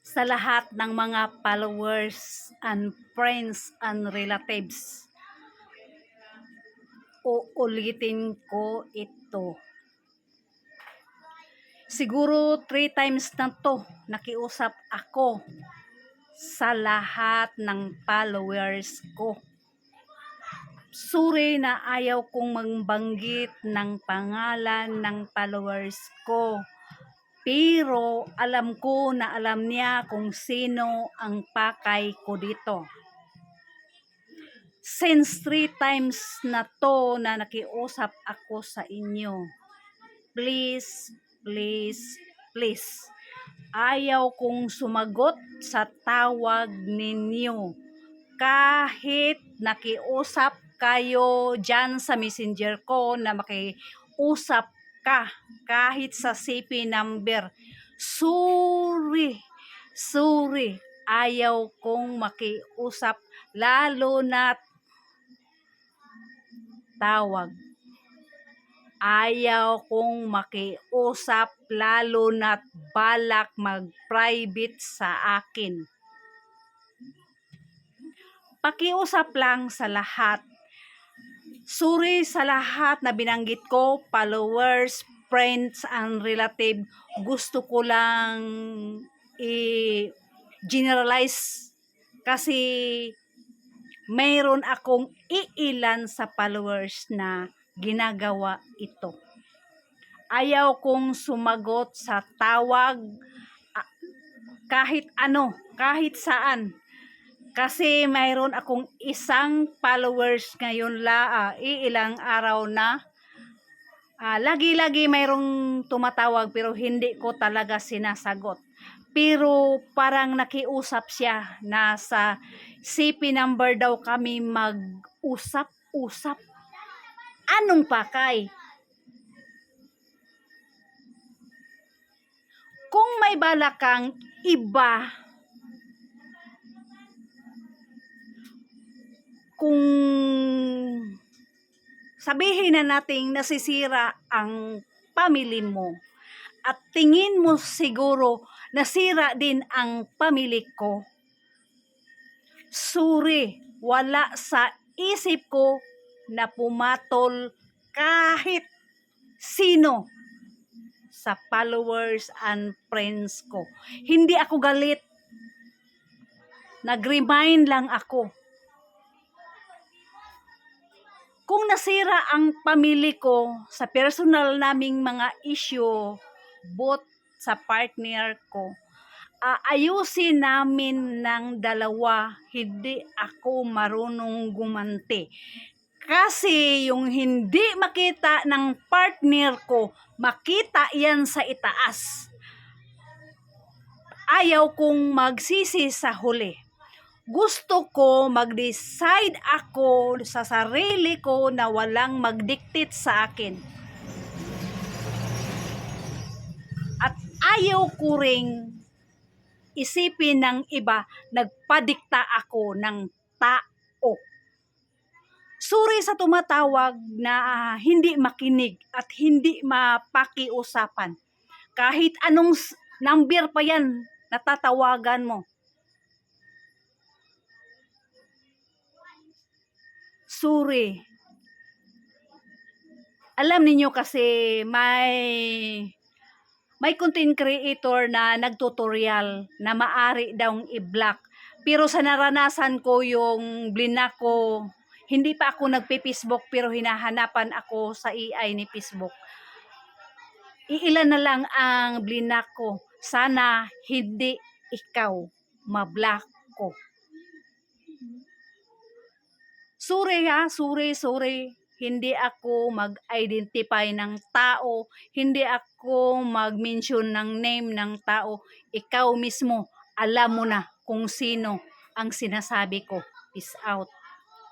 sa lahat ng mga followers and friends and relatives. Uulitin ko ito. Siguro 3 times na to nakiusap ako sa lahat ng followers ko. Sorry na ayaw kong magbanggit ng pangalan ng followers ko. Pero alam ko na alam niya kung sino ang pakay ko dito. Since 3 times na to na nakiusap ako sa inyo. Please, please, please. Ayaw kong sumagot sa tawag ninyo. Kahit nakiusap kayo dyan sa messenger ko na makiusap ka kahit sa CP number. Sorry, ayaw kong makiusap lalo na tawag. Ayaw kong makiusap lalo na balak mag-private sa akin. Pakiusap lang sa lahat. Sorry sa lahat na binanggit ko, followers, friends, and relative. Gusto ko lang i-generalize kasi mayroon akong iilan sa followers na ginagawa ito. Ayaw kong sumagot sa tawag kahit ano, kahit saan. Kasi mayroon akong isang followers ngayon iilang araw na lagi-lagi mayroong tumatawag pero hindi ko talaga sinasagot. Pero parang nakiusap siya, nasa CP number daw kami mag-usap-usap. Anong pakay? Kung may balak kang iba, kung sabihin na nating nasisira ang family mo at tingin mo siguro nasira din ang family ko, sorry, wala sa isip ko na pumatol kahit sino sa followers and friends ko. Hindi ako galit. Nag-remind lang ako. Kung nasira ang pamilya ko sa personal naming mga issue, both sa partner ko, ayusin namin ng dalawa, hindi ako marunong gumanti. Kasi yung hindi makita ng partner ko, makita yan sa itaas. Ayaw kong magsisi sa huli. Gusto ko mag-decide ako sa sarili ko na walang mag-dictate sa akin. At ayaw ko ring isipin ng iba, nagpadikta ako ng tao. Sorry sa tumatawag na hindi makinig at hindi mapakiusapan. Kahit anong number pa yan, natatawagan mo. Sorry. Alam niyo kasi may content creator na nagtutorial na maari daw i-block. Pero sa naranasan ko yung blinak ko, hindi pa ako nagpe-Facebook pero hinahanapan ako sa AI ni Facebook. Iilan na lang ang blinak ko. Sana hindi ikaw ma-block ko. Sorry. Hindi ako mag-identify ng tao, hindi ako mag-mention ng name ng tao. Ikaw mismo, alam mo na kung sino ang sinasabi ko. Peace out.